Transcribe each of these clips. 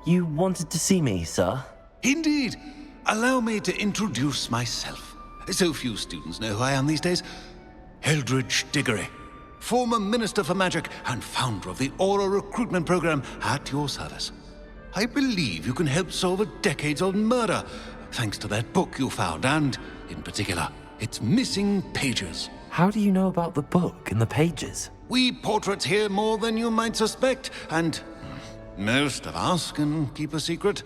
You wanted to see me, sir? Indeed. Allow me to introduce myself. So few students know who I am these days. Eldridge Diggory, former Minister for Magic and founder of the Aura Recruitment Program, at your service. I believe you can help solve a decades-old murder, thanks to that book you found, and, in particular, its missing pages. How do you know about the book and the pages? We portraits hear more than you might suspect, and most of us can keep a secret.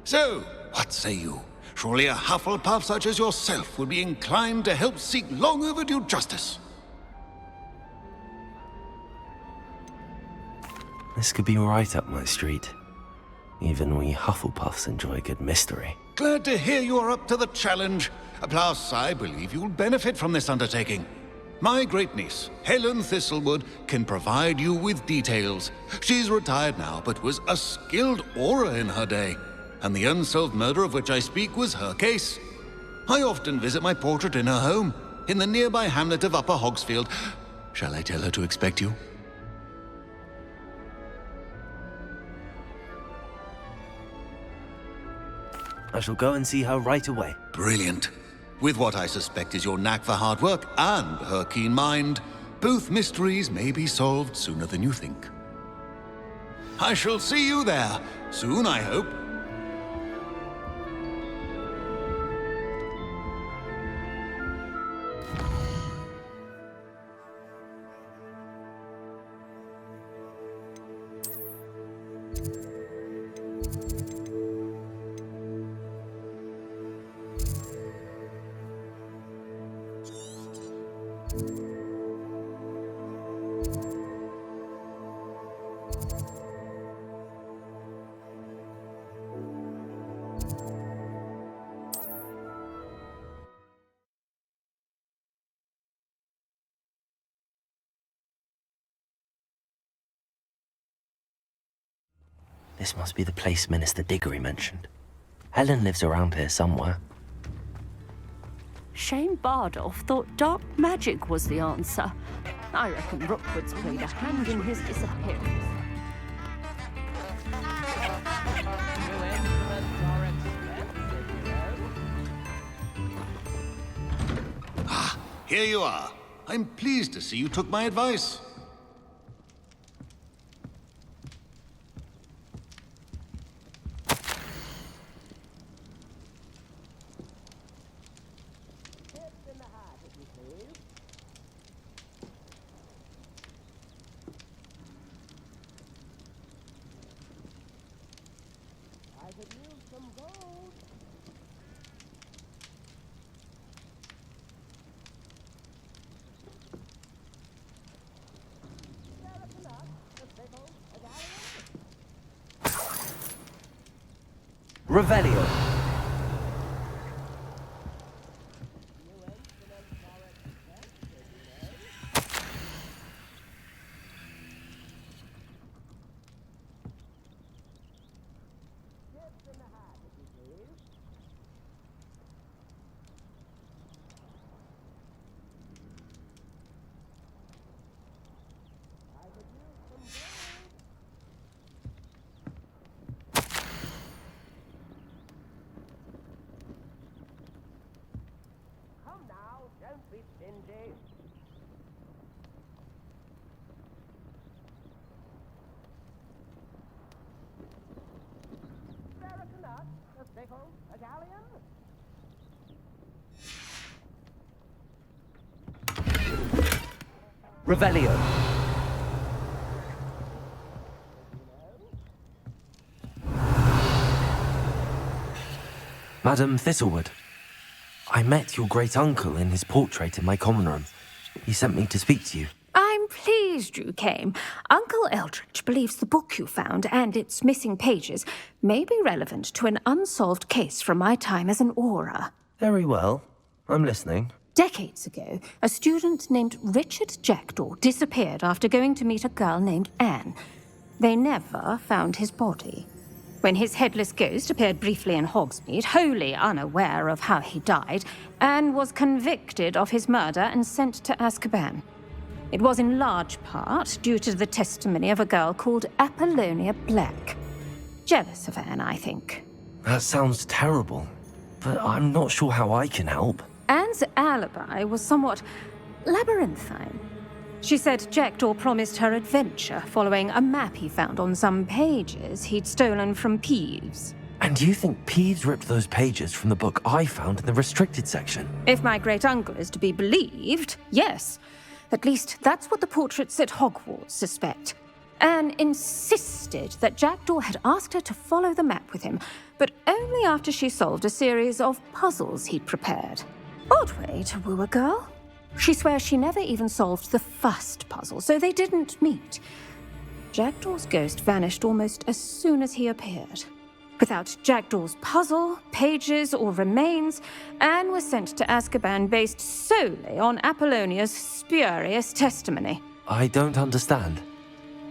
So, what say you? Surely a Hufflepuff such as yourself would be inclined to help seek long overdue justice. This could be right up my street. Even we Hufflepuffs enjoy a good mystery. Glad to hear you are up to the challenge. Plus, I believe you'll benefit from this undertaking. My great-niece, Helen Thistlewood, can provide you with details. She's retired now, but was a skilled aura in her day. And the unsolved murder of which I speak was her case. I often visit my portrait in her home, in the nearby hamlet of Upper Hogsfield. Shall I tell her to expect you? I shall go and see her right away. Brilliant. With what I suspect is your knack for hard work and her keen mind, both mysteries may be solved sooner than you think. I shall see you there, soon I hope. This must be the place Minister Diggory mentioned. Helen lives around here somewhere. Shane Bardolph thought dark magic was the answer. I reckon Rookwood's played a hand in his disappearance. Ah, here you are. I'm pleased to see you took my advice. Revelio. Don't be stingy. American nut, a sickle, a galleon. Revelio. Madam Thistlewood, I met your great-uncle in his portrait in my common room. He sent me to speak to you. I'm pleased you came. Uncle Eldridge believes the book you found and its missing pages may be relevant to an unsolved case from my time as an aura. Very well. I'm listening. Decades ago, a student named Richard Jackdaw disappeared after going to meet a girl named Anne. They never found his body. When his headless ghost appeared briefly in Hogsmeade, wholly unaware of how he died, Anne was convicted of his murder and sent to Azkaban. It was in large part due to the testimony of a girl called Apollonia Black. jealous of Anne, I think. That sounds terrible, but I'm not sure how I can help. Anne's alibi was somewhat labyrinthine. She said Jackdaw promised her adventure following a map he found on some pages he'd stolen from Peeves. And you think Peeves ripped those pages from the book I found in the restricted section? If my great-uncle is to be believed, yes. At least that's what the portraits at Hogwarts suspect. Anne insisted that Jackdaw had asked her to follow the map with him, but only after she solved a series of puzzles he'd prepared. Odd way to woo a girl. She swears she never even solved the first puzzle, so they didn't meet. Jackdaw's ghost vanished almost as soon as he appeared. Without Jackdaw's puzzle, pages, or remains, Anne was sent to Azkaban based solely on Apollonia's spurious testimony. I don't understand.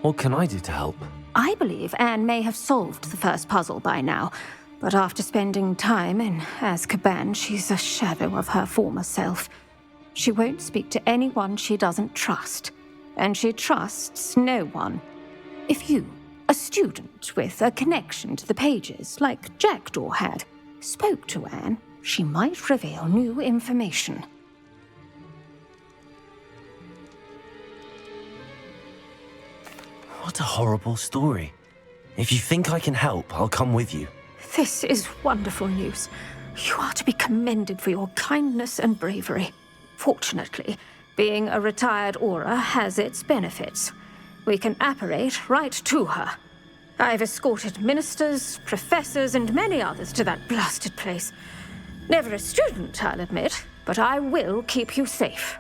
What can I do to help? I believe Anne may have solved the first puzzle by now, but after spending time in Azkaban, she's a shadow of her former self. She won't speak to anyone she doesn't trust, and she trusts no one. If you, a student with a connection to the pages, like Jackdaw had, spoke to Anne, she might reveal new information. What a horrible story. If you think I can help, I'll come with you. This is wonderful news. You are to be commended for your kindness and bravery. Fortunately, being a retired Auror has its benefits. We can apparate right to her. I've escorted ministers, professors, and many others to that blasted place. Never a student, I'll admit, but I will keep you safe.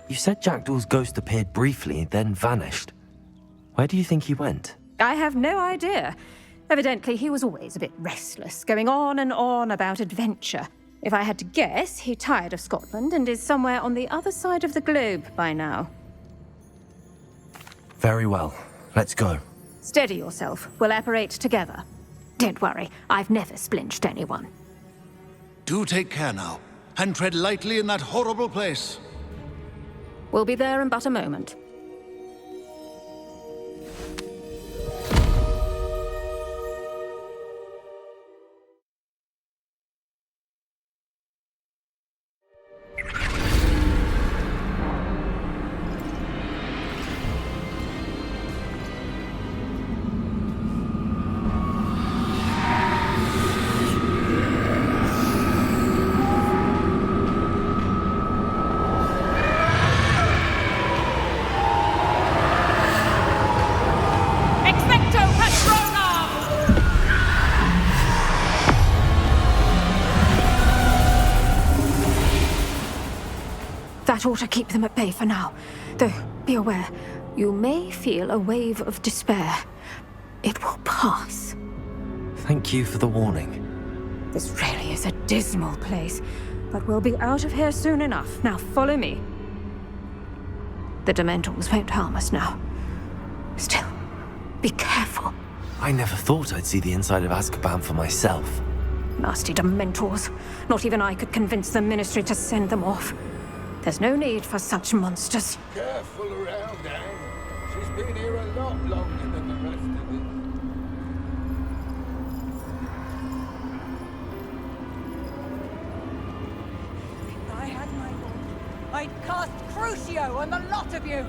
You said Jackdaw's ghost appeared briefly, then vanished. Where do you think he went? I have no idea. Evidently, he was always a bit restless, going on and on about adventure. If I had to guess, he tired of Scotland and is somewhere on the other side of the globe by now. Very well. Let's go. Steady yourself. We'll apparate together. Don't worry, I've never splinched anyone. Do take care now, and tread lightly in that horrible place. We'll be there in but a moment. That ought to keep them at bay for now. Though, be aware, you may feel a wave of despair. It will pass. Thank you for the warning. This really is a dismal place, but we'll be out of here soon enough. Now follow me. The Dementors won't harm us now. Still, be careful. I never thought I'd see the inside of Azkaban for myself. Nasty Dementors. Not even I could convince the Ministry to send them off. There's no need for such monsters. Careful around, Anne. She's been here a lot longer than the rest of us. If I had my way, I'd cast Crucio on the lot of you!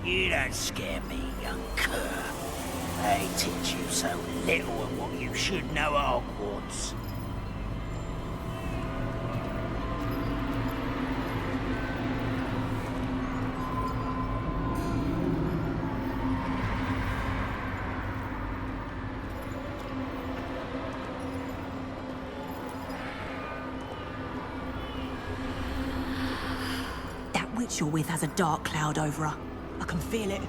You don't scare me, young cur. They teach you so little of what you should know at Hogwarts. That witch you're with has a dark cloud over her. I can feel it.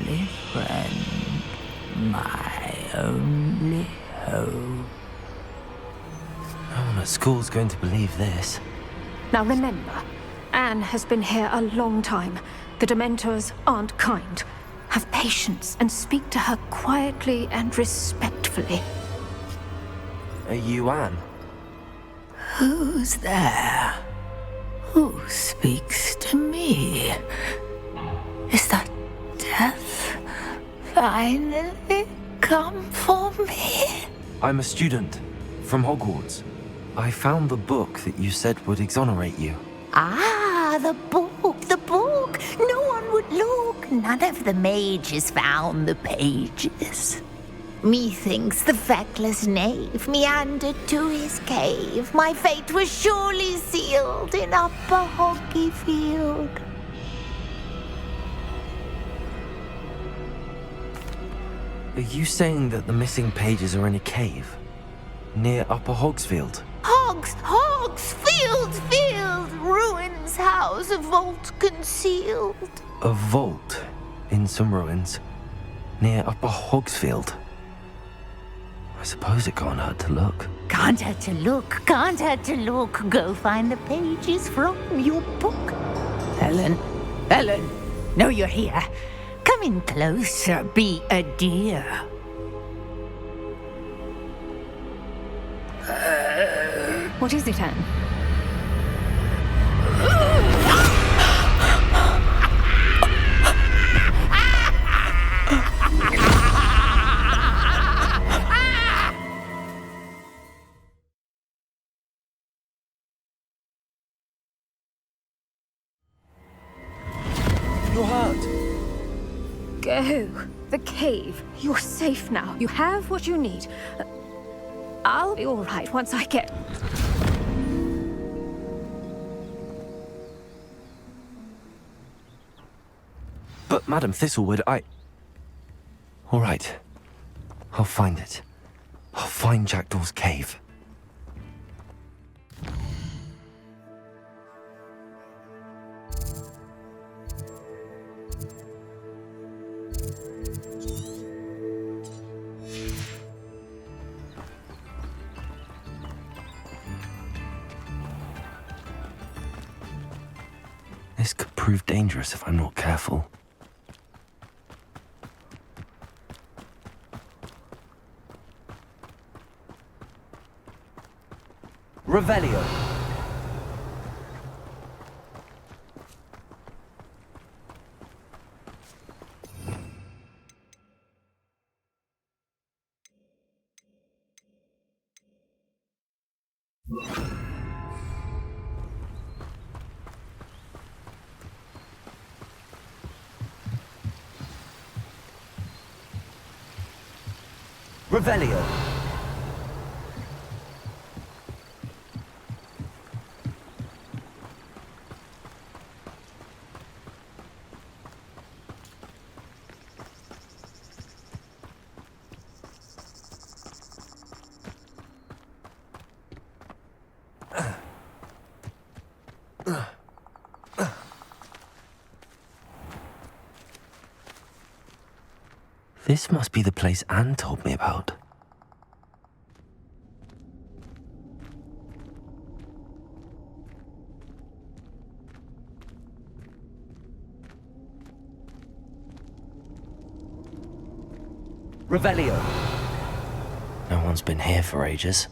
only friend, my only hope. No one at school's going to believe this. Now remember, Anne has been here a long time. The Dementors aren't kind. Have patience and speak to her quietly and respectfully. Are you Anne? Who's there? Who speaks to me? Is that death finally come for me? I'm a student from Hogwarts. I found the book that you said would exonerate you. Ah, the book, the book. No one would look. None of the mages found the pages. Methinks the feckless knave meandered to his cave. My fate was surely sealed in Upper Hoggyfield. Are you saying that the missing pages are in a cave? Near Upper Hogsfield? Field, ruins house, a vault concealed. A vault in some ruins near Upper Hogsfield. I suppose it can't hurt to look. Can't hurt to look. Go find the pages from your book. Helen, know you're here. Come in closer, be a dear. What is it, Anne? You're hurt. Go. The cave. You're safe now. You have what you need. I'll be all right once I get... But Madam Thistlewood, All right. I'll find it. I'll find Jackdaw's cave. This could prove dangerous if I'm not careful. Revelio. Revelio. This must be the place Anne told me about. Revelio. No one's been here for ages.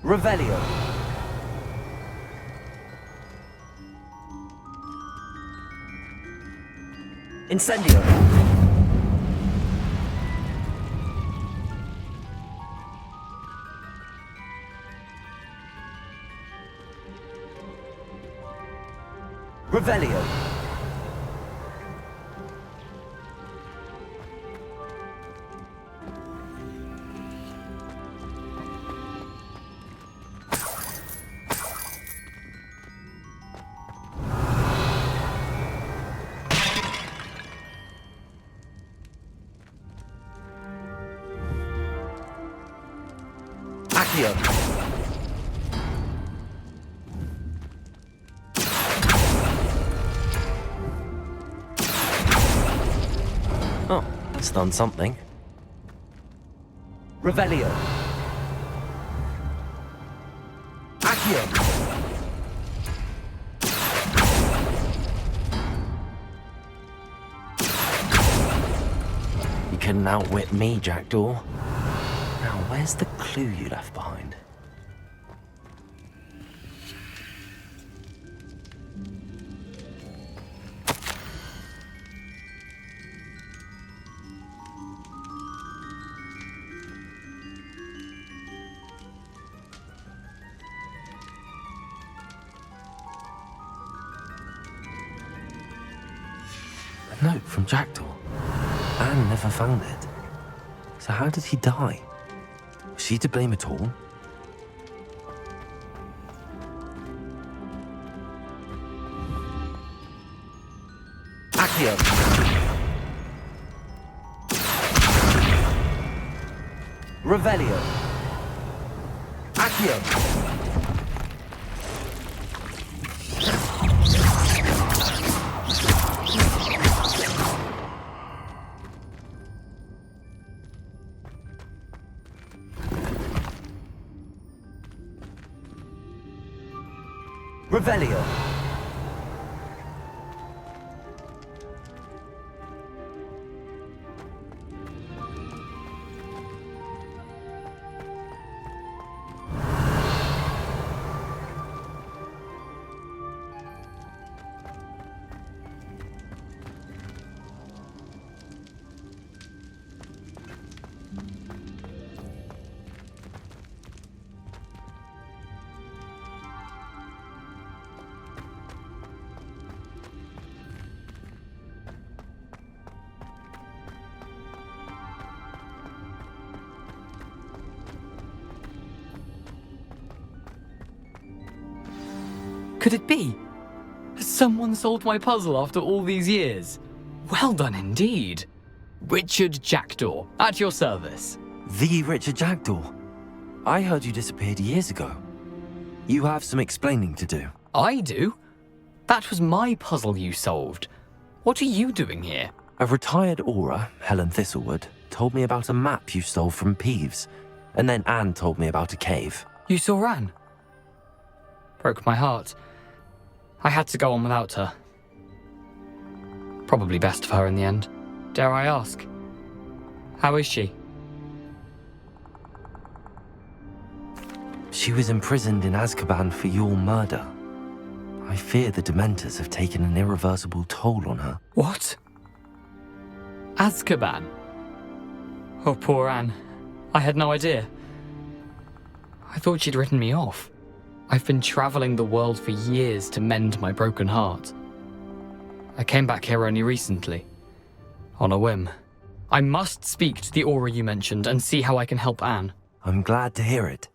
Revelio. Incendio. Revelio. Accio. Oh, it's done something. Revelio. Accio. You couldn't outwit me, Jackdaw. Now, where's the clue you left behind? A note from Jackdaw. Anne never found it. So how did he die? Was she to blame at all? Accio. Revelio. Accio. Revelio. Could it be? Has someone solved my puzzle after all these years? Well done indeed. Richard Jackdaw, at your service. The Richard Jackdaw. I heard you disappeared years ago. You have some explaining to do. I do? That was my puzzle you solved. What are you doing here? A retired Aura, Helen Thistlewood, told me about a map you stole from Peeves, and then Anne told me about a cave. You saw Anne? Broke my heart. I had to go on without her. Probably best for her in the end. Dare I ask? How is she? She was imprisoned in Azkaban for your murder. I fear the Dementors have taken an irreversible toll on her. What? Azkaban? Oh, poor Anne. I had no idea. I thought she'd written me off. I've been traveling the world for years to mend my broken heart. I came back here only recently, on a whim. I must speak to the Aura you mentioned and see how I can help Anne. I'm glad to hear it.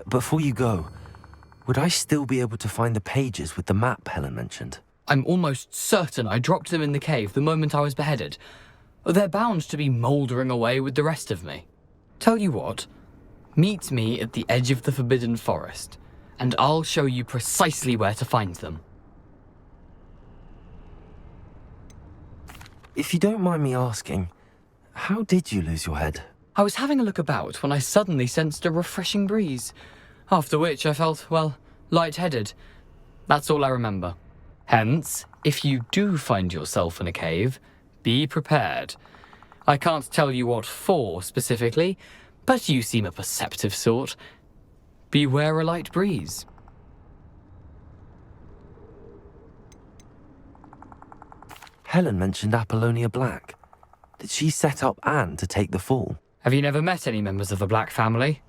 Before you go, would I still be able to find the pages with the map Helen mentioned? I'm almost certain I dropped them in the cave the moment I was beheaded. They're bound to be mouldering away with the rest of me. Tell you what, meet me at the edge of the Forbidden Forest, and I'll show you precisely where to find them. If you don't mind me asking, how did you lose your head? I was having a look about when I suddenly sensed a refreshing breeze, after which I felt, well, lightheaded. That's all I remember. Hence, if you do find yourself in a cave, be prepared. I can't tell you what for specifically, but you seem a perceptive sort. Beware a light breeze. Helen mentioned Apollonia Black. Did she set up Anne to take the fall? Have you never met any members of the Black family?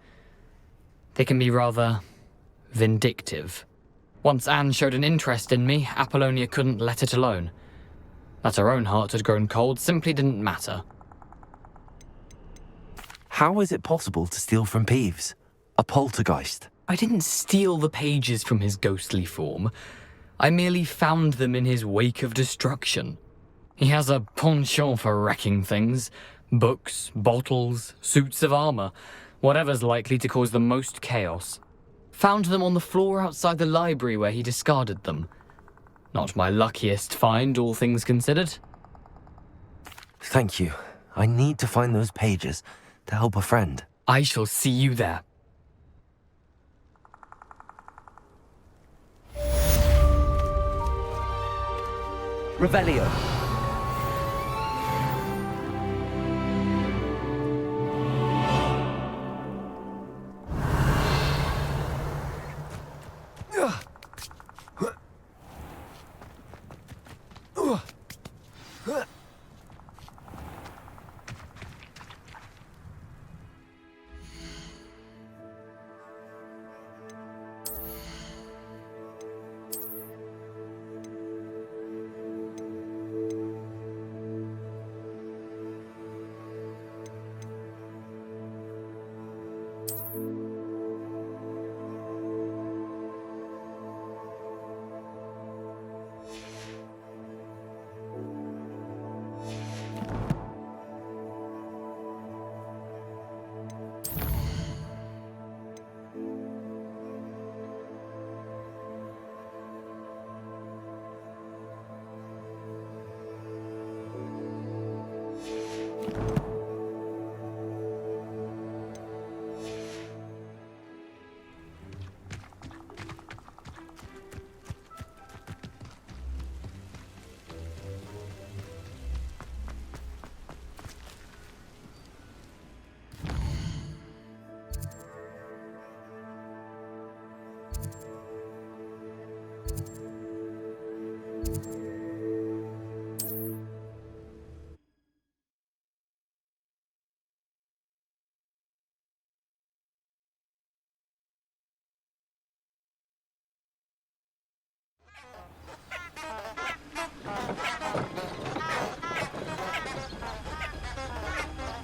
They can be rather vindictive. Once Anne showed an interest in me, Apollonia couldn't let it alone. That her own heart had grown cold simply didn't matter. How is it possible to steal from Peeves? A poltergeist? I didn't steal the pages from his ghostly form. I merely found them in his wake of destruction. He has a penchant for wrecking things. Books, bottles, suits of armor, whatever's likely to cause the most chaos. Found them on the floor outside the library where he discarded them. Not my luckiest find, all things considered. Thank you. I need to find those pages to help a friend. I shall see you there. Revelio.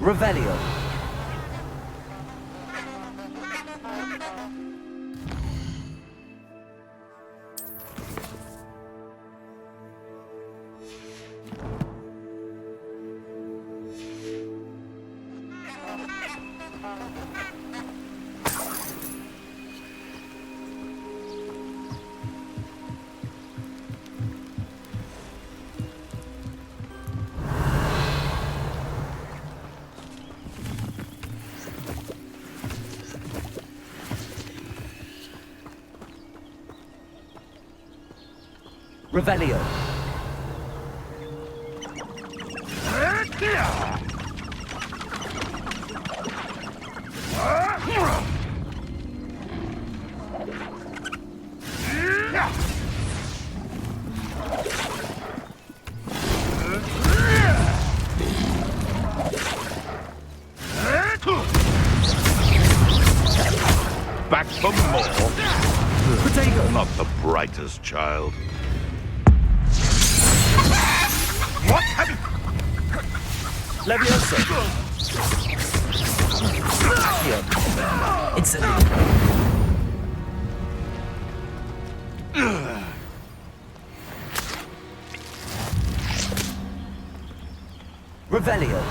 Revelio. Revelio. Back for more. Potato. Not the brightest child. What have you... Levioso. Accio. Incident. Revelio.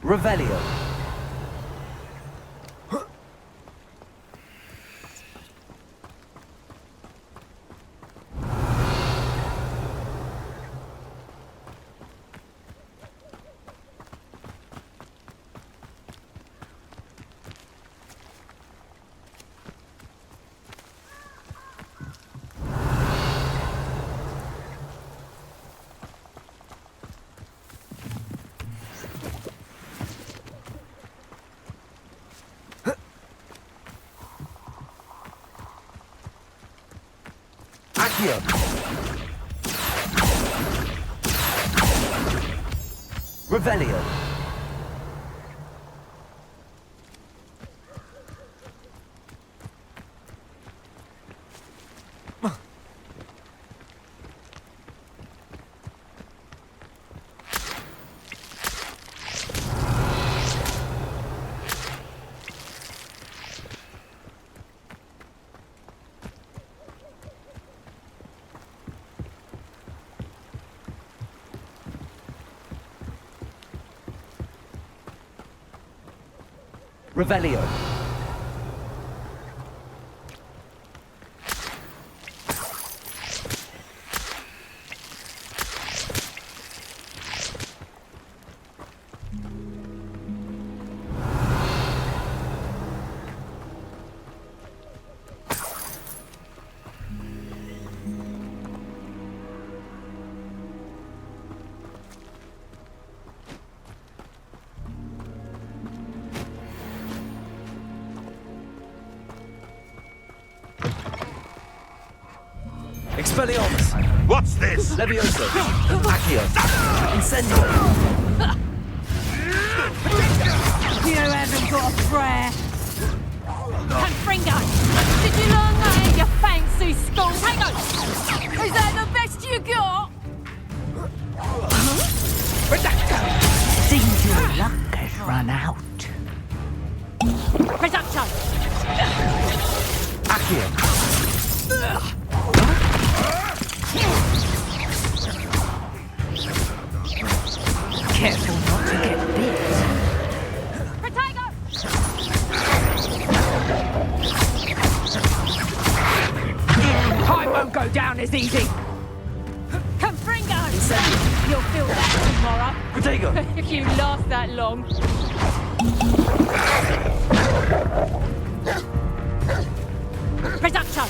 Revelio. Accio. Revelio. Revelio. Expelliarmus! What's this? Levioso! Accio! Incendio! You haven't got a prayer. Confringo! Did you learn that in your fancy school? Hang on! Is that the best you got? Seems your luck has run out. Reducto! Accio! Careful not to get bit. Protego! I won't go down as easy. Confringo! You'll feel that tomorrow. Protego! If you last that long. Reducto!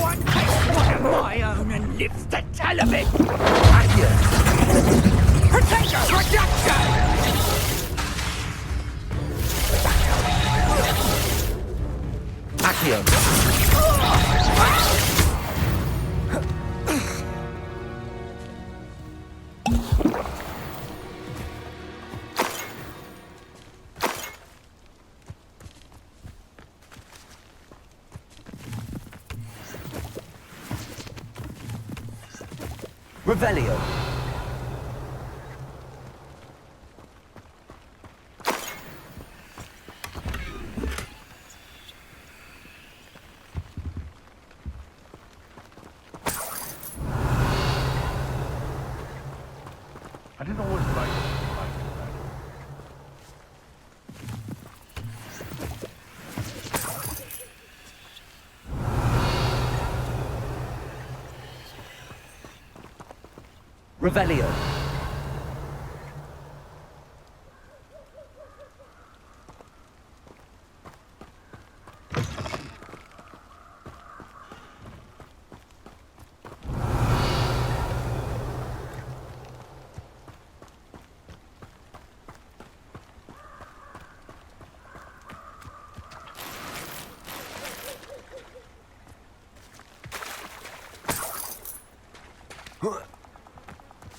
One takes one of my own and lives to tell of it. Accio! Protego! Reduction! Accio! Revelio. I didn't always like it. Revelio.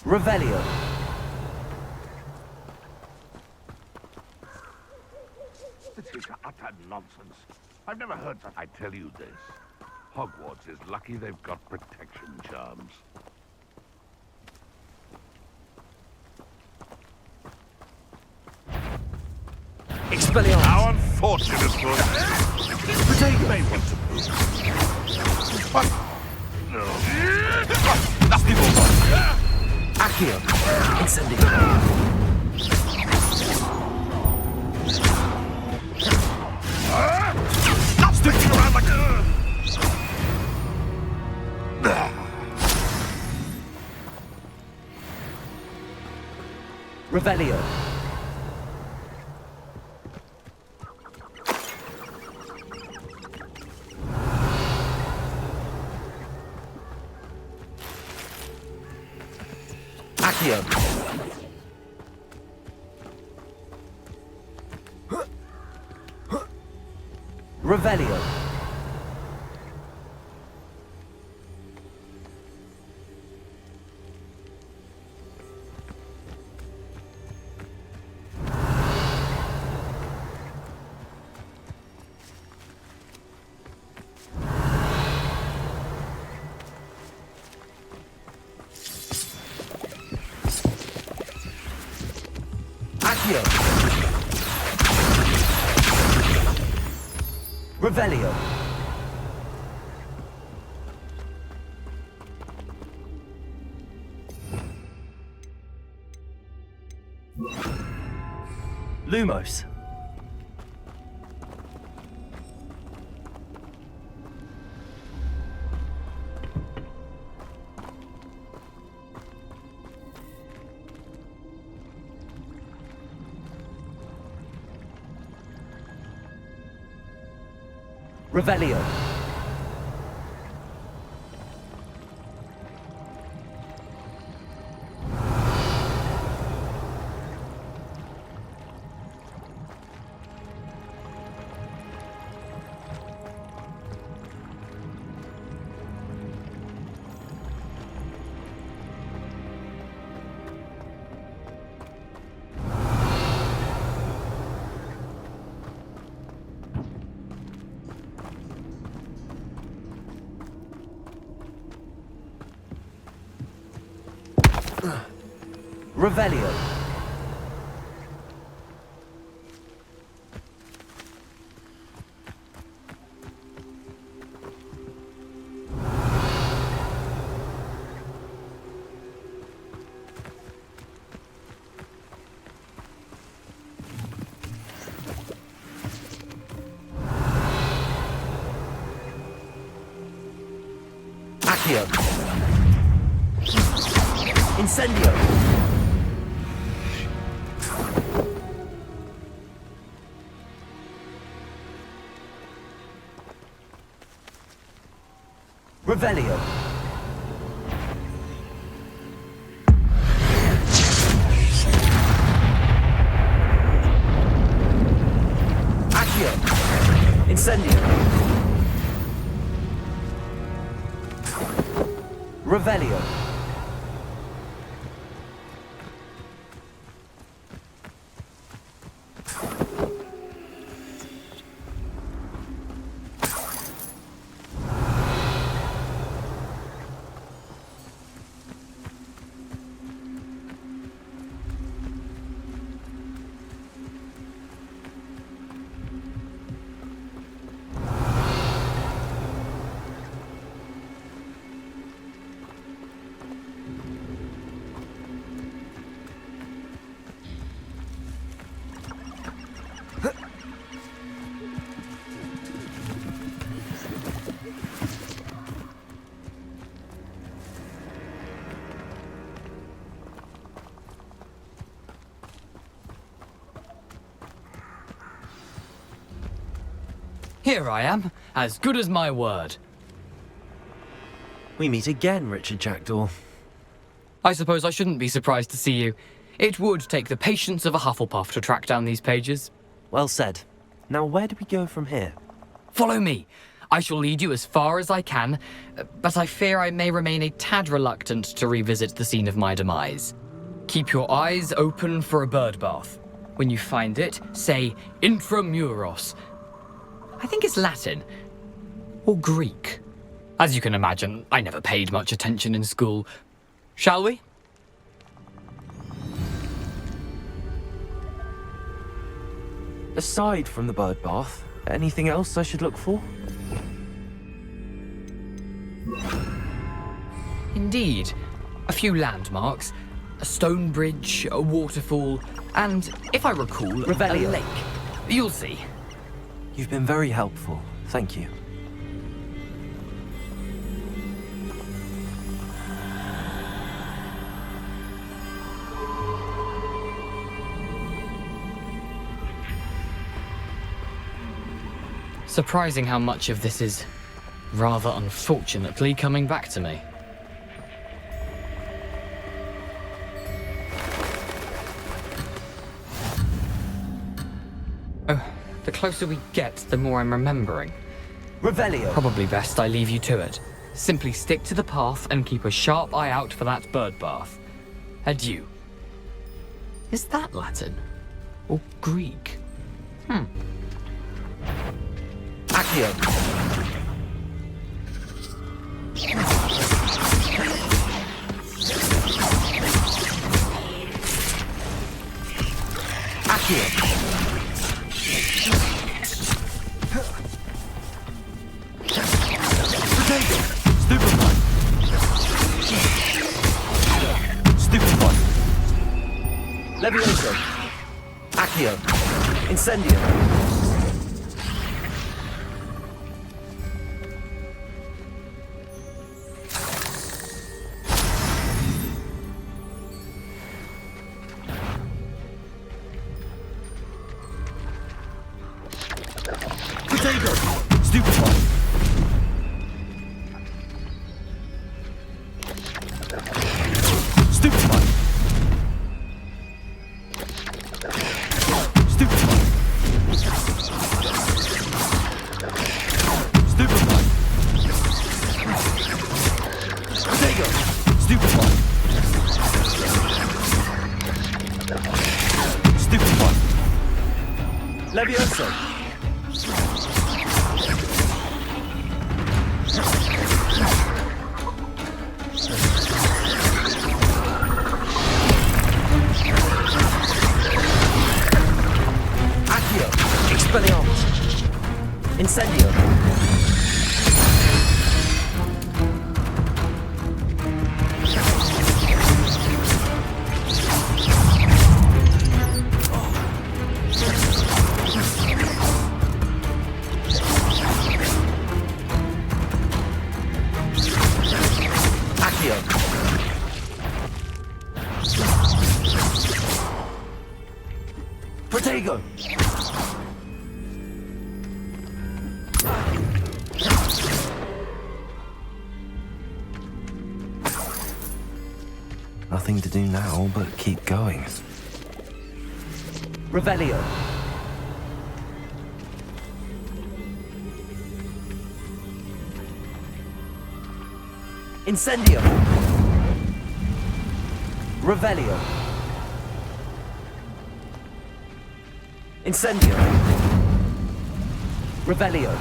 Revelio. This is utter nonsense. I've never heard that. I tell you this. Hogwarts is lucky they've got protection charms. Expelliarmus. How unfortunate for you. You may want to move. What? No. Nasty bull. Accio. Incendio. Stop sticking around like... Revelio. Accio. Revelio. Accio. Revelio. Lumos. Revelio. Revelio. Accio. Incendio. Revelio. Accio. Incendio. Revelio. Here I am, as good as my word. We meet again, Richard Jackdaw. I suppose I shouldn't be surprised to see you. It would take the patience of a Hufflepuff to track down these pages. Well said. Now where do we go from here? Follow me. I shall lead you as far as I can, but I fear I may remain a tad reluctant to revisit the scene of my demise. Keep your eyes open for a bird bath. When you find it, say Intramuros. I think it's Latin. Or Greek. As you can imagine, I never paid much attention in school. Shall we? Aside from the bird bath, anything else I should look for? Indeed. A few landmarks. A stone bridge, a waterfall, and, if I recall, Revelio. a lake. You'll see. You've been very helpful. Thank you. Surprising how much of this is, rather unfortunately, coming back to me. Oh, the closer we get, the more I'm remembering. Revelio. Probably best I leave you to it. Simply stick to the path and keep a sharp eye out for that bird bath. Adieu. Is that Latin? Or Greek? Accio. Accio. Potato. Stupefy. Stupefy. Levioso. Accio. Incendio. Potato! Stupefy! Stupefy! Stupefy! Stupefy! Potato! Stupefy! Stupefy! Levioso! Accio. Expelliarmus. Incendio. Accio. Protego. Nothing to do now but keep going. Revelio. Incendio. Revelio. Incendio. Revelio.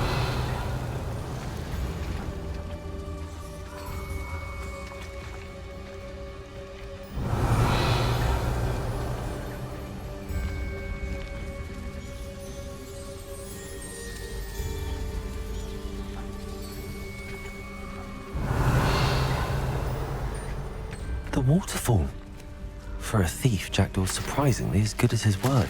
The waterfall. For a thief, Jackdaw's surprisingly as good as his word.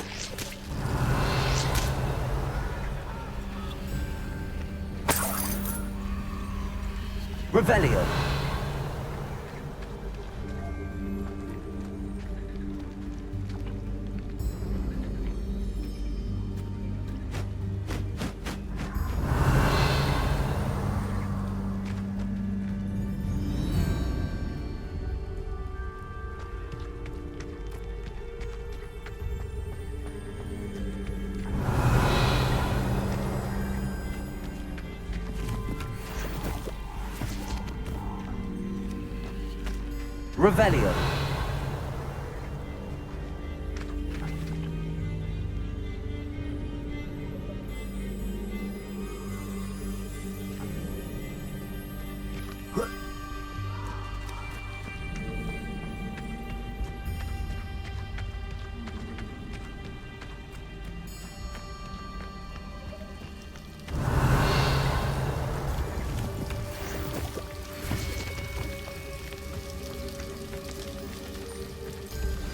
Revelio. Revelio.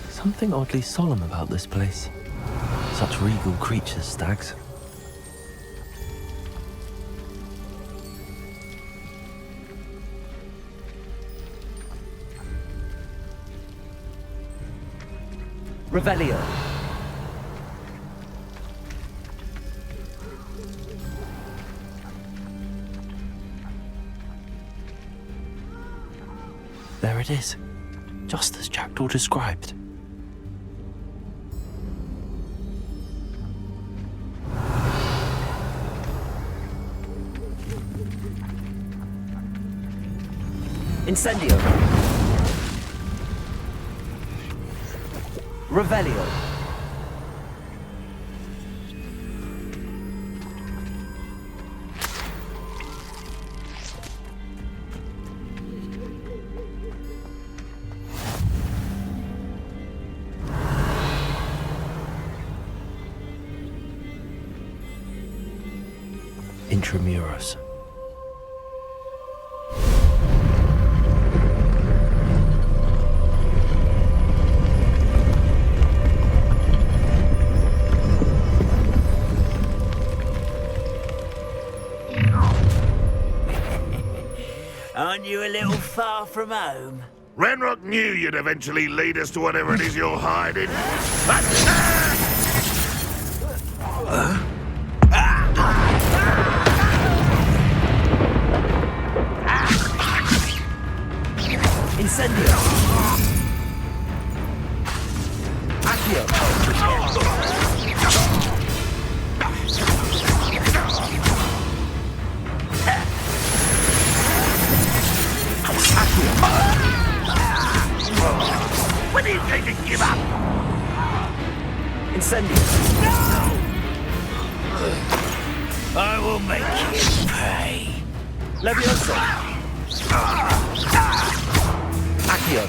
Something oddly solemn about this place. Such regal creatures, stags. Revelio. There it is. Just as Jackdaw described. Incendio. Revelio. Intramuros. Aren't you a little far from home? Ranrock knew you'd eventually lead us to whatever it is you're hiding. Incendio. Accio. When do you think to give up? Incendio. I will make you pay. Levioso. Accio.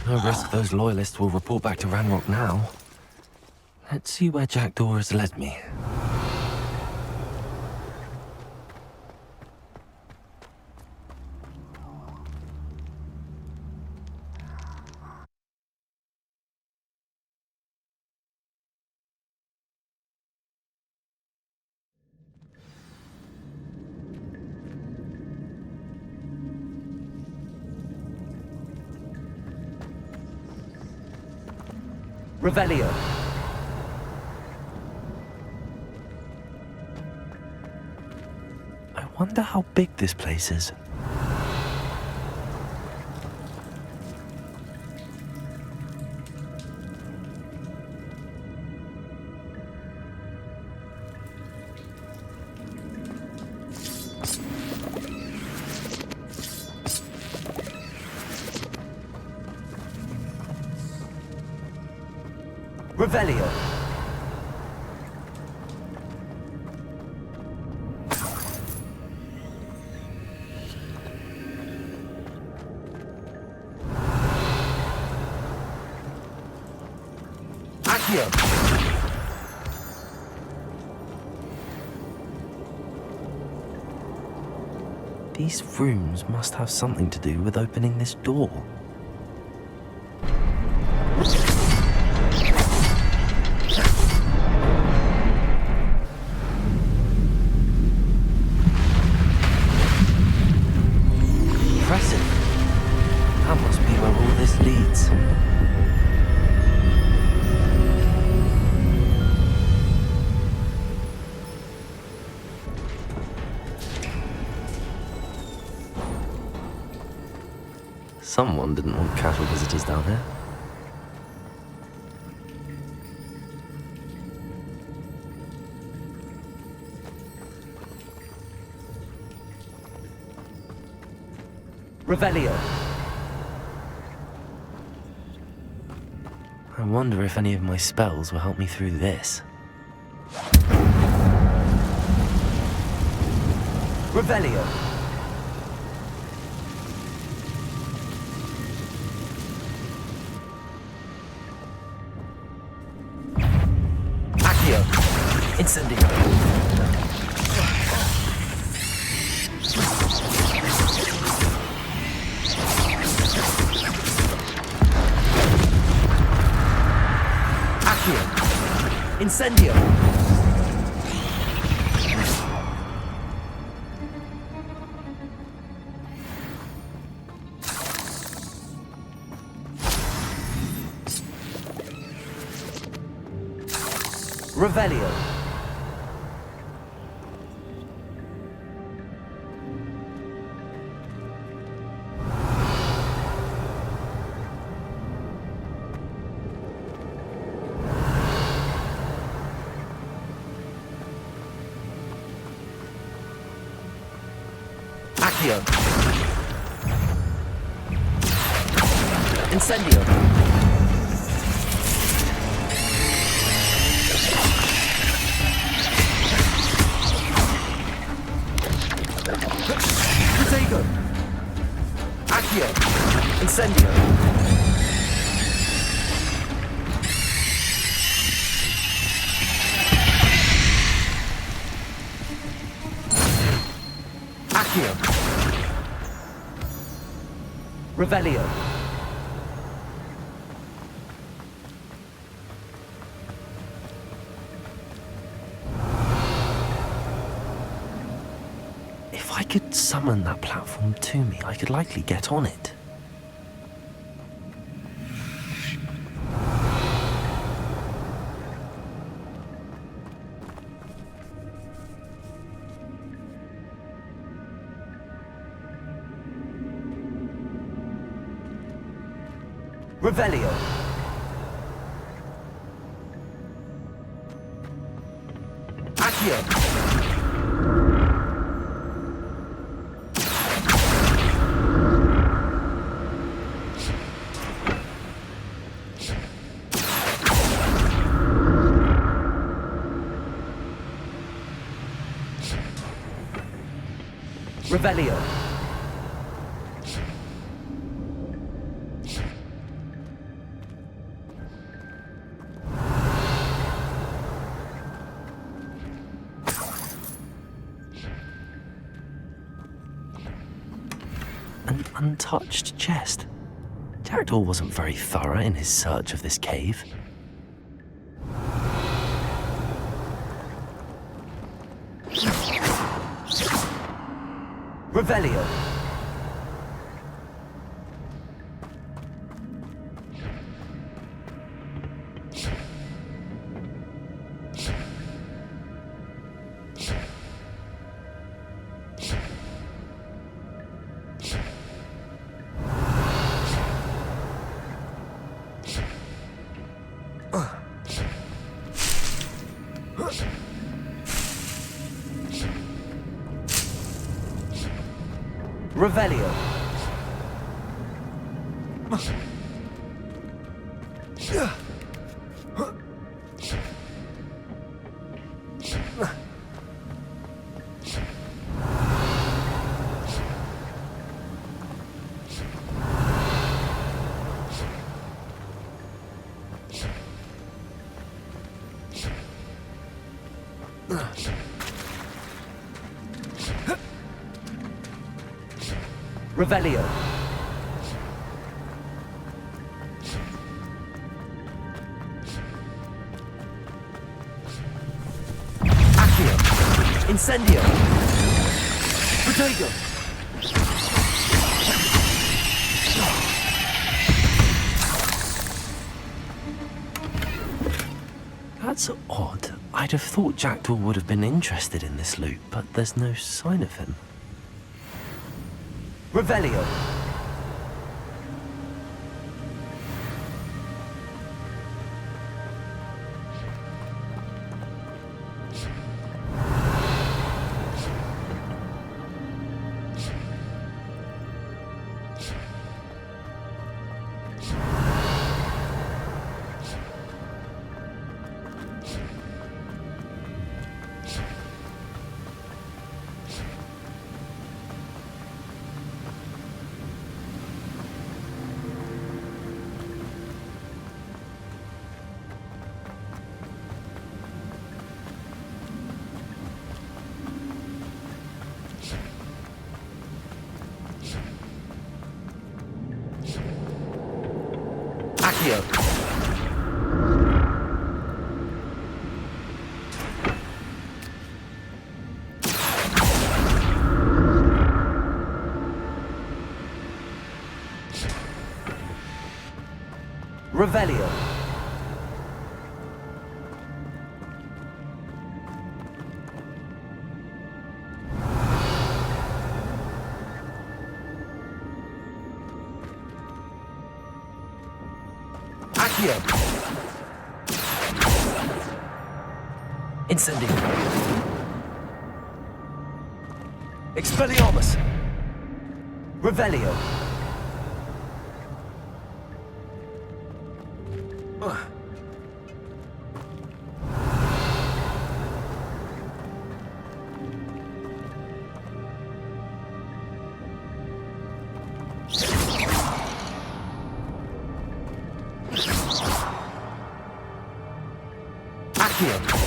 No risk those loyalists will report back to Ranrock now. Let's see where Jackdaw has led me. Revelio. I wonder how big this place is. Revelio. Accio. These rooms must have something to do with opening this door. Impressive. That must be where all this leads. Someone didn't want casual visitors down here. Revelio. I wonder if any of my spells will help me through this. Revelio. Accio. Incendio. Accio. Incendio. Revelio. Accio. Incendio. Protego. Accio. Incendio. Revelio. If I could summon that platform to me, I could likely get on it. Revelio. Accio. Revelio. An untouched chest. Jackdaw wasn't very thorough in his search of this cave. Revelio. Revelio. Revelio. Accio. Incendio. Protego. That's odd. I'd have thought Jackdaw would have been interested in this loot, but there's no sign of him. Revelio. Accio. Revelio. Accio. Incendio. Expelliarmus. Revelio. Accio.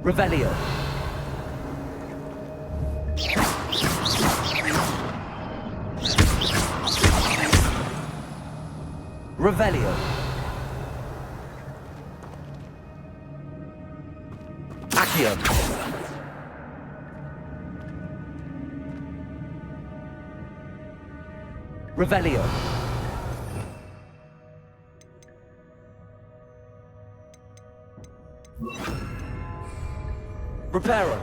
Revelio. Revelio. Accio. Revelio. Reparo.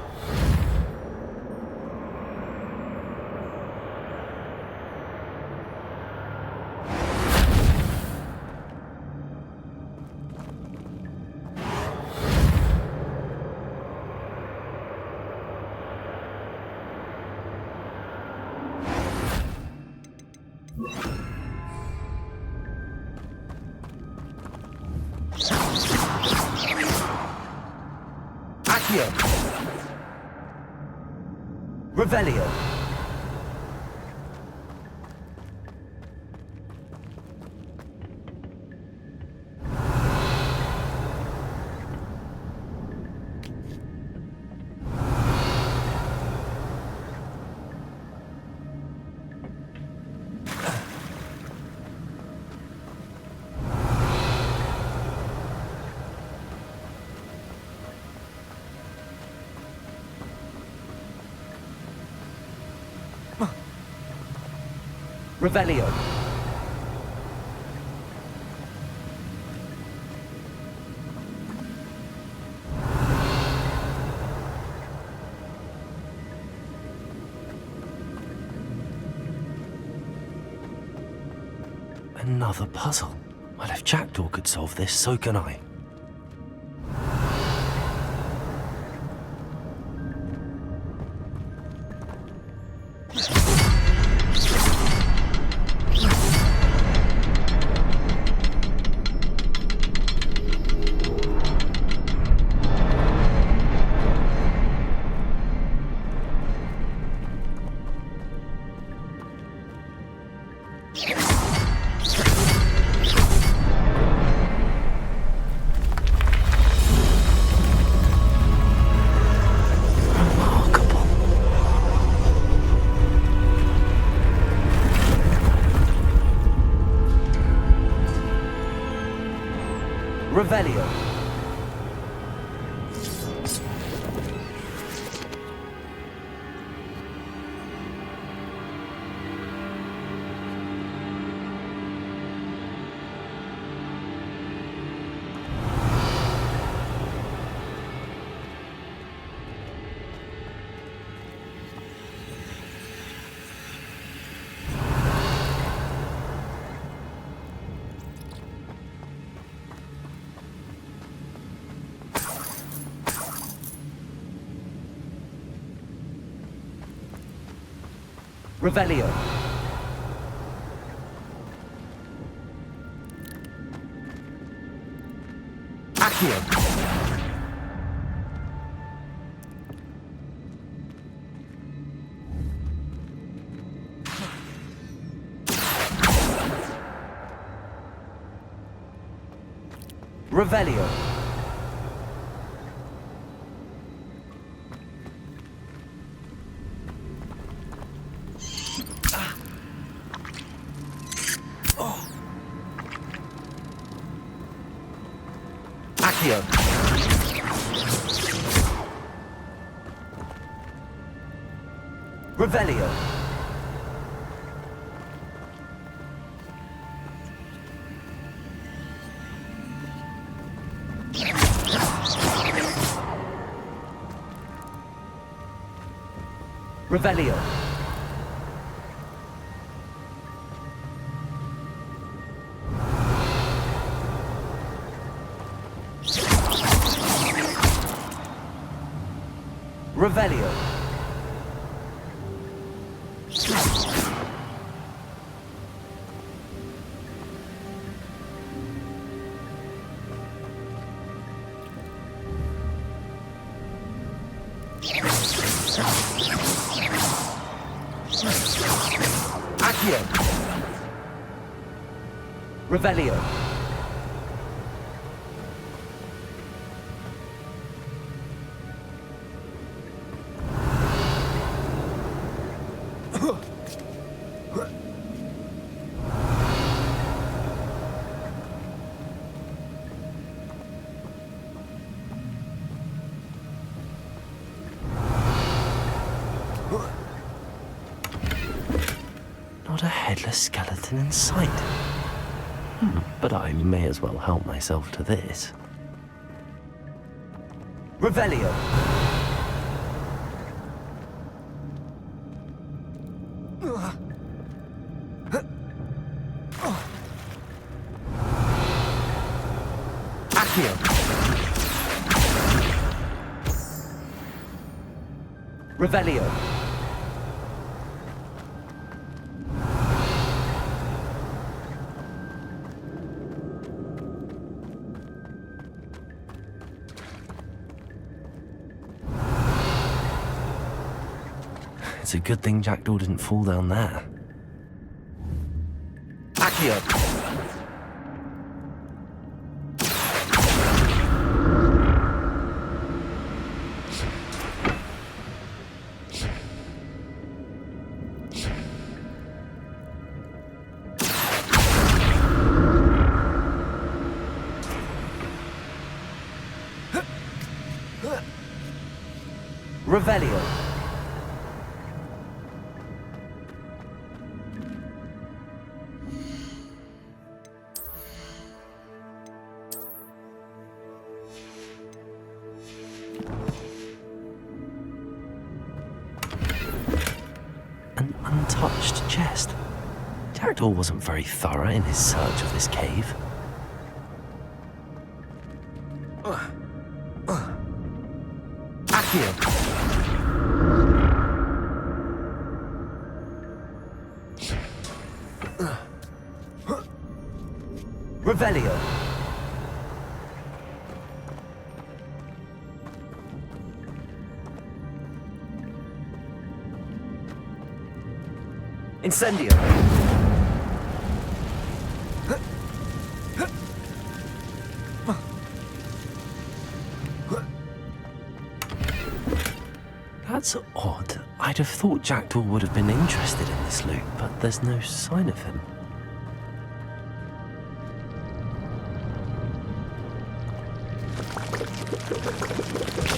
Accio. Revelio. Revelio. Another puzzle. Well, if Jackdaw could solve this, so can I. Revelio. Revelio. Accio. Revelio. Accio. Revelio. Revelio. Revelio. Accio. Revelio. feckless skeleton in sight. But I may as well help myself to this. Revelio. Accio. Revelio. It's a good thing Jackdaw didn't fall down there. Accio. Revelio. An untouched chest. Jackdaw wasn't very thorough in his search of this cave. Accio. Revelio. Incendio. That's odd. I'd have thought Jackdaw would have been interested in this loot, but there's no sign of him.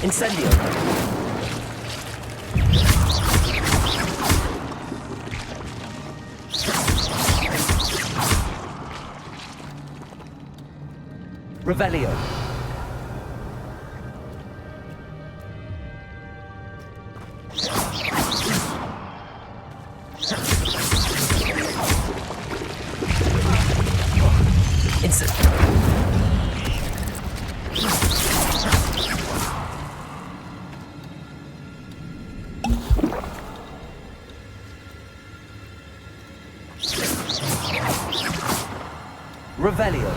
Incendio. Revelio. Revelio.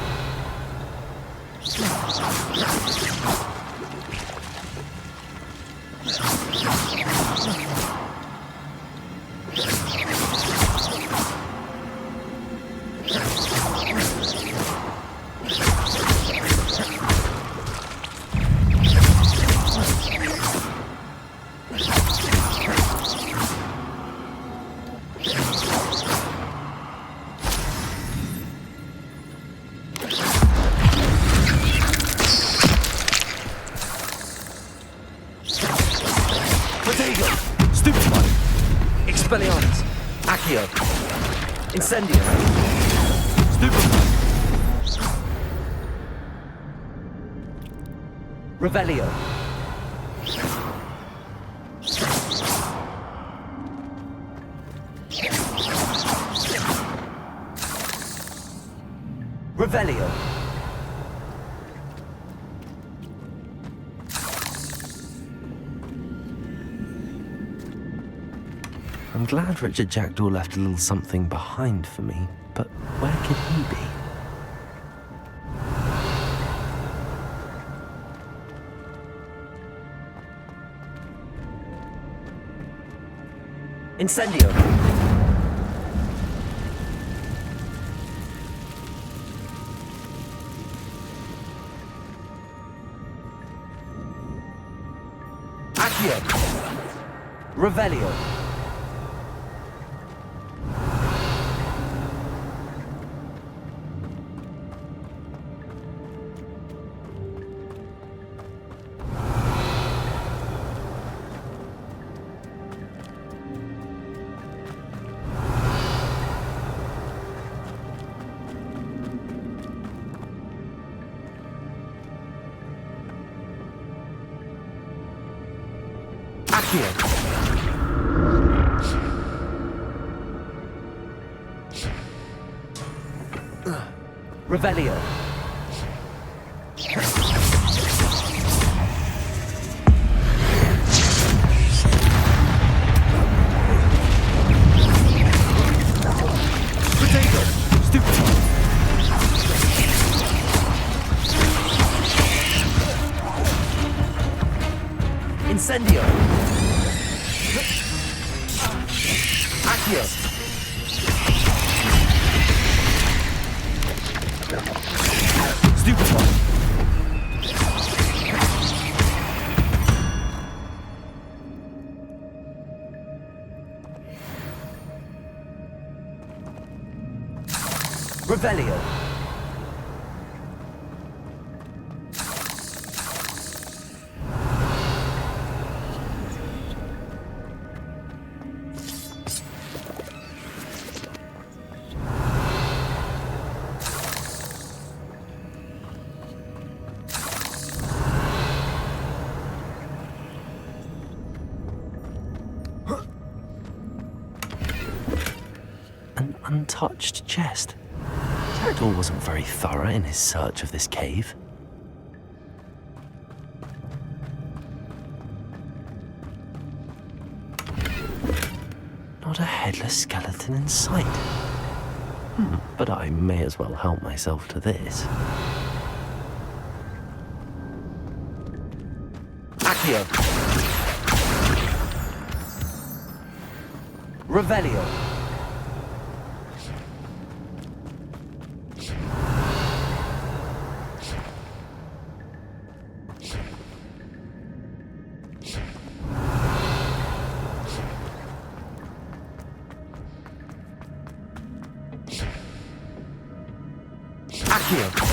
Expelliarmus. Accio. Incendio. Stupefy. Revelio. Revelio. I'm glad Richard Jackdaw left a little something behind for me, but where could he be? Incendio. Accio. Revelio. Accio. Revelio. Potato. Stupid. Incendio. Accio. Stupefy. Revelio. An untouched chest. Jackdaw wasn't very thorough in his search of this cave. Not a headless skeleton in sight. But I may as well help myself to this. Accio. Revelio. Accio.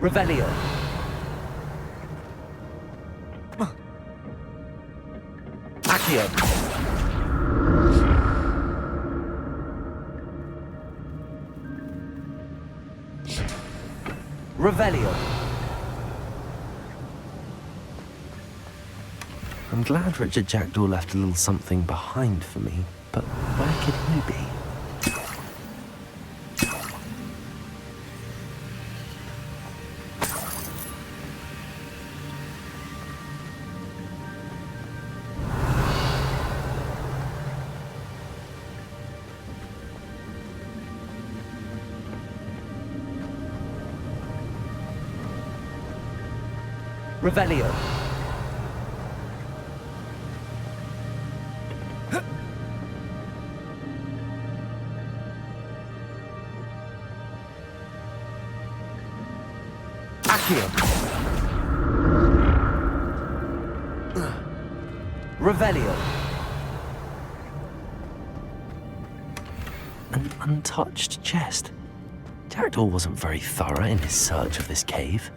Revelio. Accio. Revelio. I'm glad Richard Jackdaw left a little something behind for me, but where could he be? Revelio. Accio. Revelio. An untouched chest. Jackdaw wasn't very thorough in his search of this cave.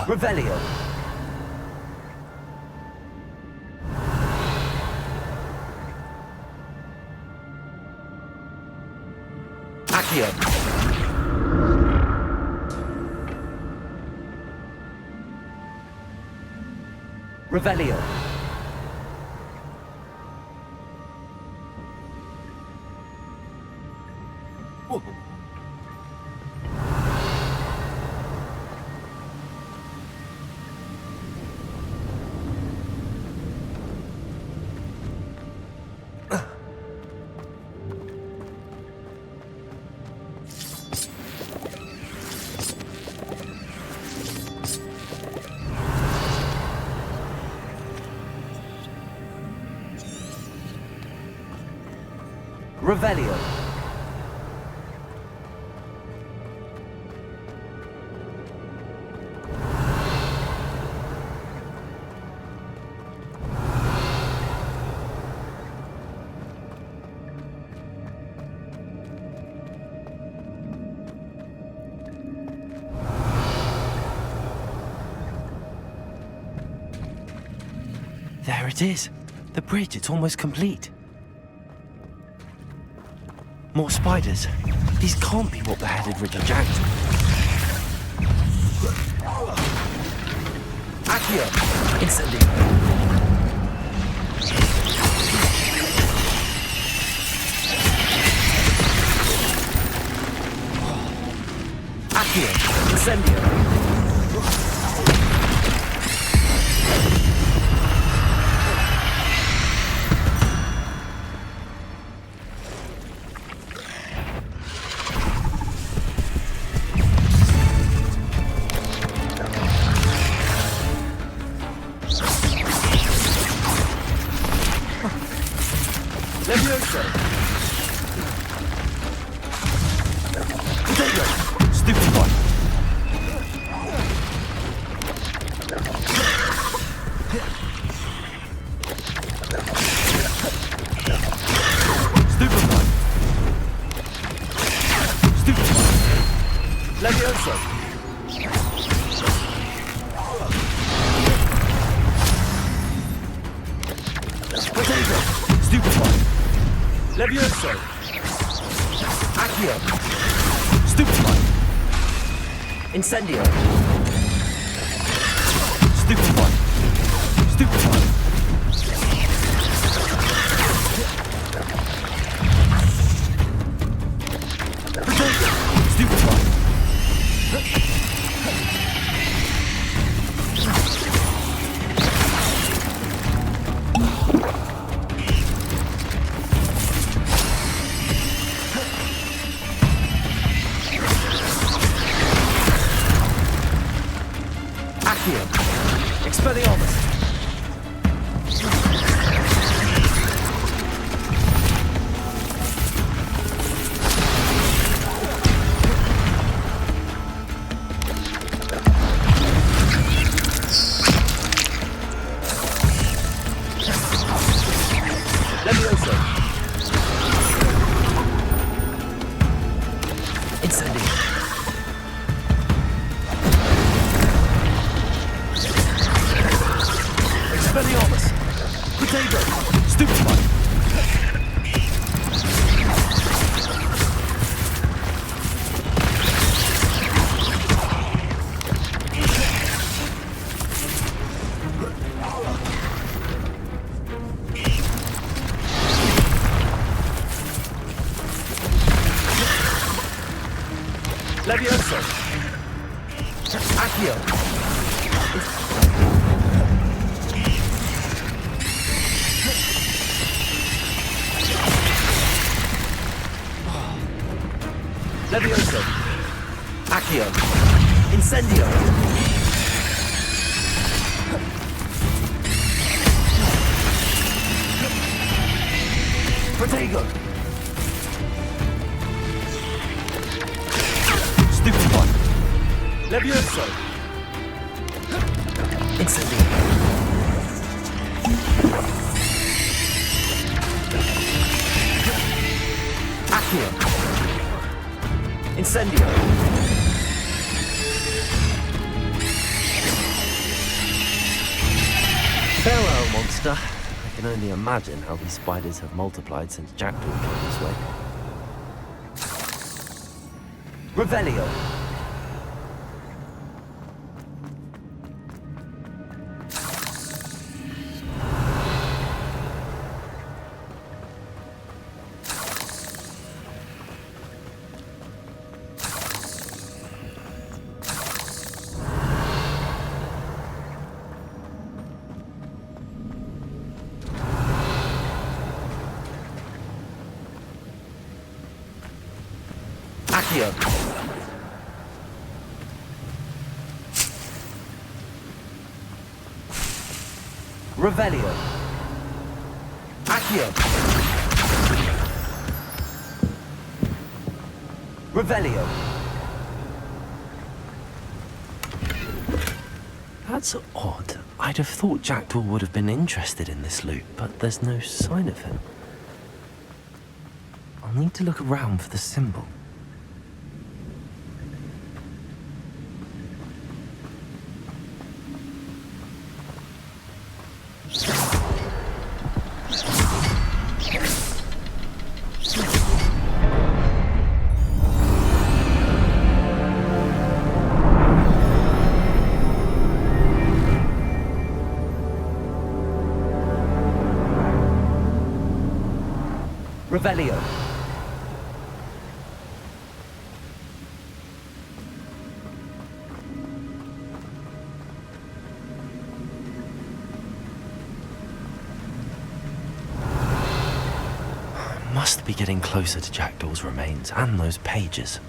Revelio. Accio. Revelio. Revelio. There it is. The bridge, it's almost complete. More spiders. These can't be what beheaded Richard Jackson. Accio. Incendio. Accio. Incendio. Levioso. Potato. Stupid one. Stupid one. Stupid one. Levioso. Potato. Stupid one. Levioso. Accio. Stupid one. Incendio. Stupid one. Stupid one. Potato. Stupid one. Accio. Expelliarmus. Levioso. Incendio. Expelliarmus. Potato. Stupid one. Levioso. Accio. Levioso. Accio. Incendio. Potato. Stupid one. Levioso. Incendio. Accio. Incendio. Farewell, monster. I can only imagine how these spiders have multiplied since Jackdaw came this way. Revelio. Accio. Revelio. Accio. Revelio. That's odd. I'd have thought Jackdaw would have been interested in this loot, but there's no sign of him. I'll need to look around for the symbol. Revelio. Must be getting closer to Jackdaw's remains and those pages.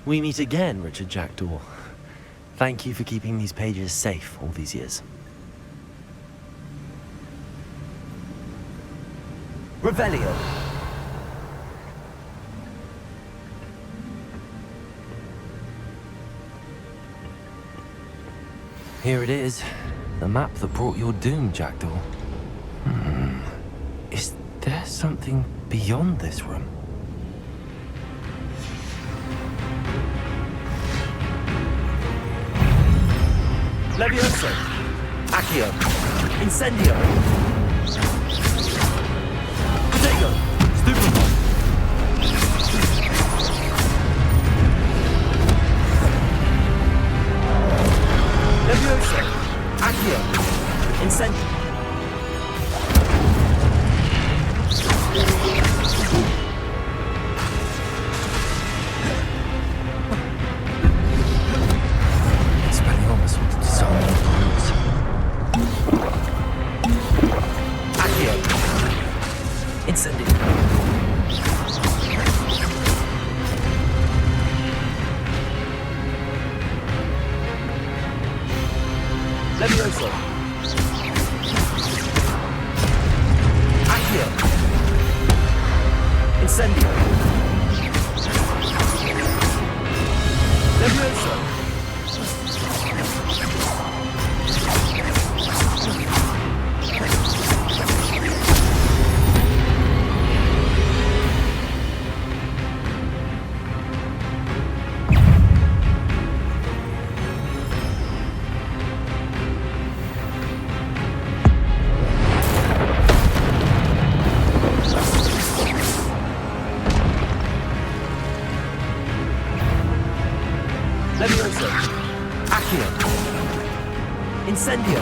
We meet again, Richard Jackdaw. Thank you for keeping these pages safe all these years. Revelio. Here it is. The map that brought your doom, Jackdaw. Is there something beyond this room? Levioso. Accio. Incendio. Protego. Stupefy. Levioso. Accio. Incendio. Levioso. Accio. Incendio. Levioso. Levioso. Accio. Incendio.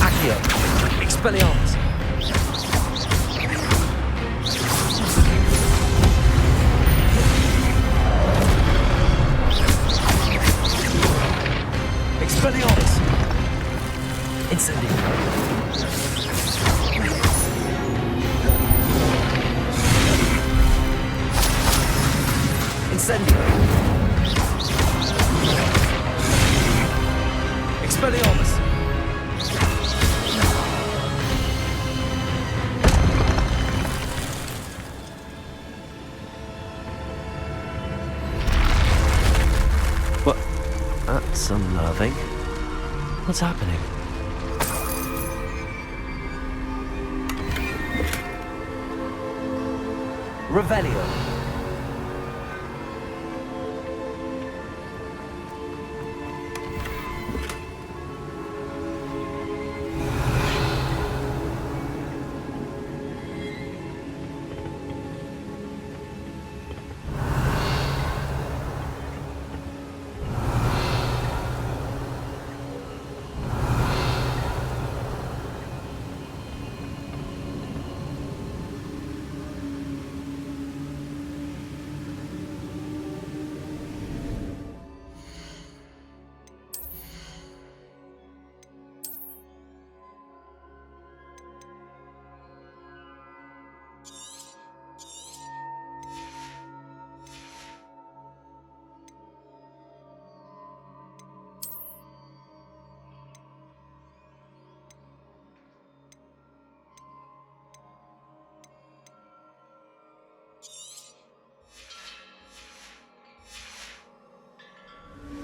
Accio. Expelliarmus. Expelliarmus. Incendio. Incendio. Expelliarmus. What? That's unnerving. What's happening? Revelio.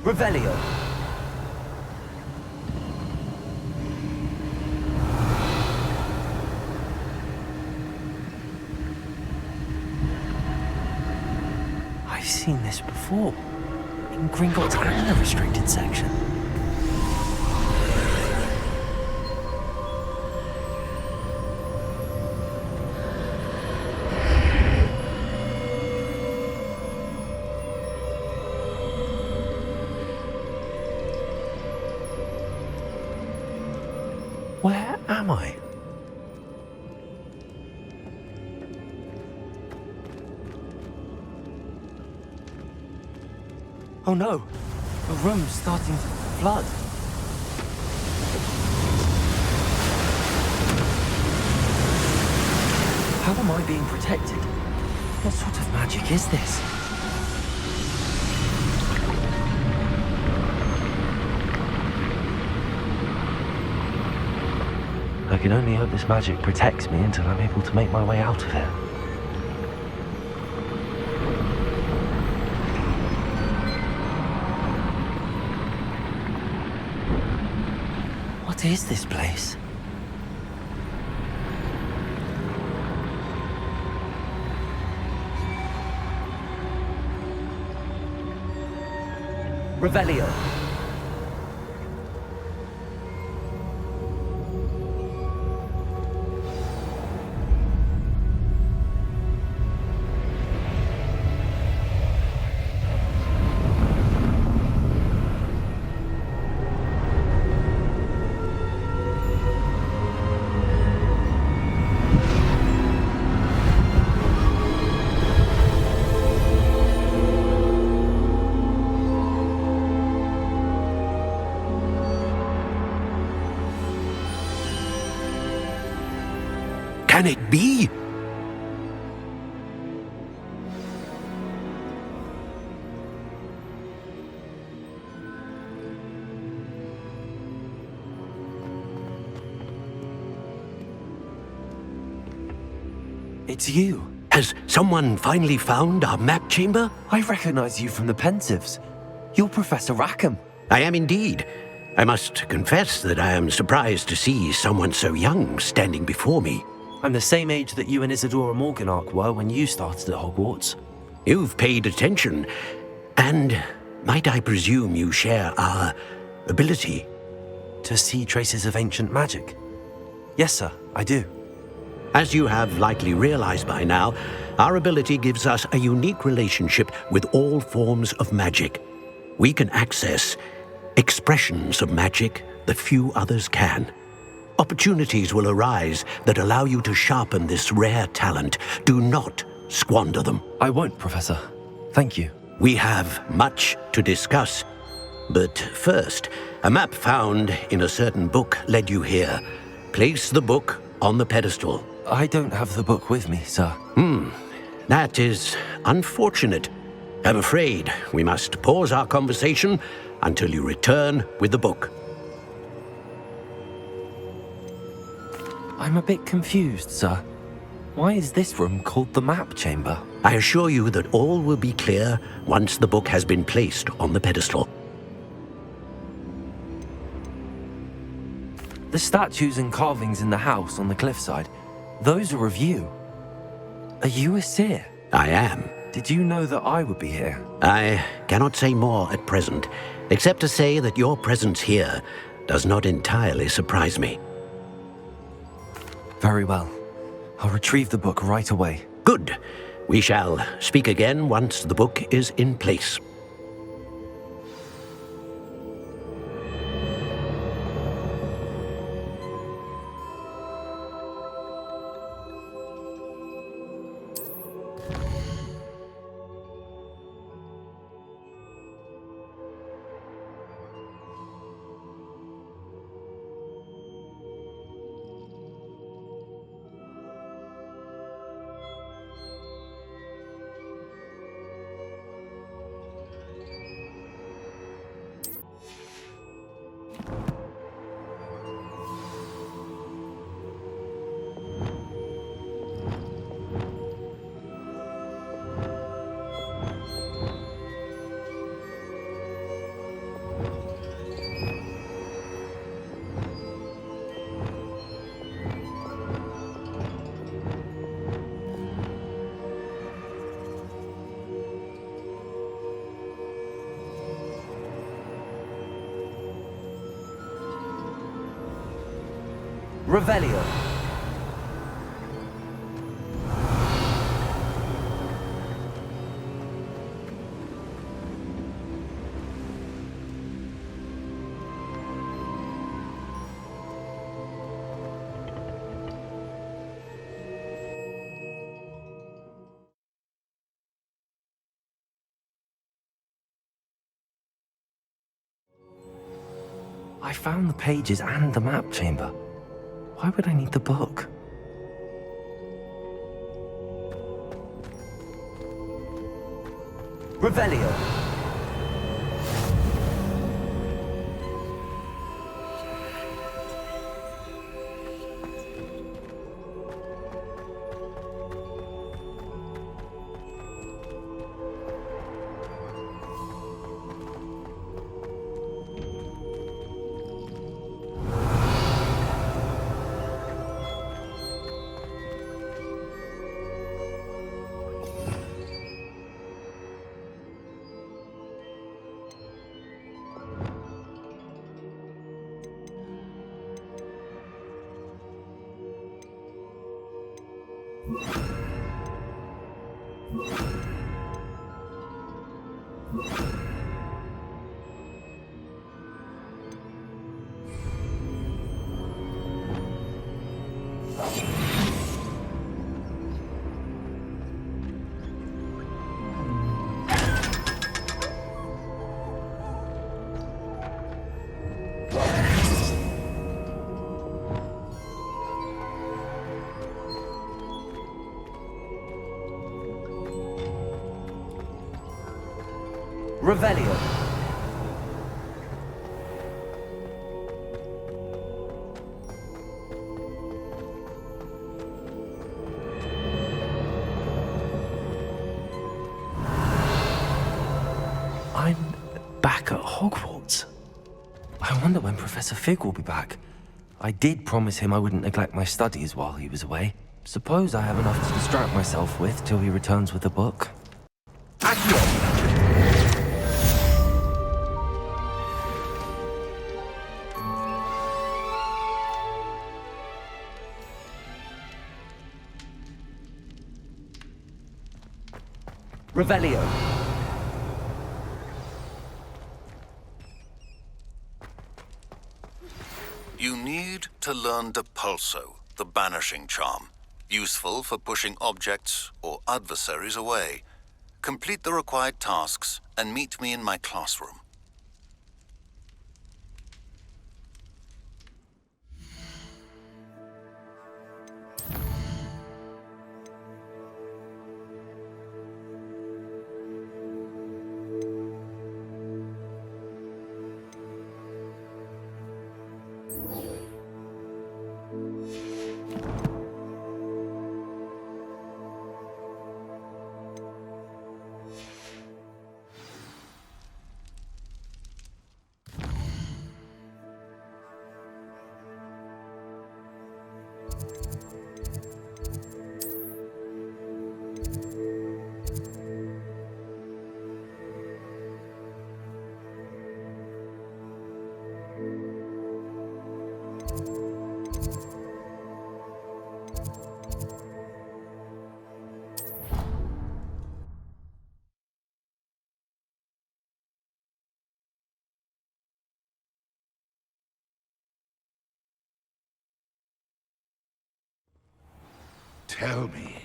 Revelio. I've seen this before. In Gringotts and the restricted section. Where am I? Oh no! The room's starting to flood. How am I being protected? What sort of magic is this? I can only hope this magic protects me until I'm able to make my way out of here. What is this place? Revelio. Can it be? It's you. Has someone finally found our map chamber? I recognize you from the Pensives. You're Professor Rackham. I am indeed. I must confess that I am surprised to see someone so young standing before me. I'm the same age that you and Isadora Morganach were when you started at Hogwarts. You've paid attention, and might I presume you share our ability? To see traces of ancient magic? Yes, sir, I do. As you have likely realized by now, our ability gives us a unique relationship with all forms of magic. We can access expressions of magic that few others can. Opportunities will arise that allow you to sharpen this rare talent. Do not squander them. I won't, Professor. Thank you. We have much to discuss. But first, a map found in a certain book led you here. Place the book on the pedestal. I don't have the book with me, sir. That is unfortunate. I'm afraid we must pause our conversation until you return with the book. I'm a bit confused, sir. Why is this room called the map chamber? I assure you that all will be clear once the book has been placed on the pedestal. The statues and carvings in the house on the cliffside, those are of you. Are you a seer? I am. Did you know that I would be here? I cannot say more at present, except to say that your presence here does not entirely surprise me. Very well. I'll retrieve the book right away. Good. We shall speak again once the book is in place. Revelio. I found the pages and the map chamber. Why would I need the book? Revelio. Revelio. I'm back at Hogwarts. I wonder when Professor Fig will be back. I did promise him I wouldn't neglect my studies while he was away. Suppose I have enough to distract myself with till he returns with the book. Accio. Revelio. You need to learn Depulso, the banishing charm. Useful for pushing objects or adversaries away. Complete the required tasks and meet me in my classroom. Tell me,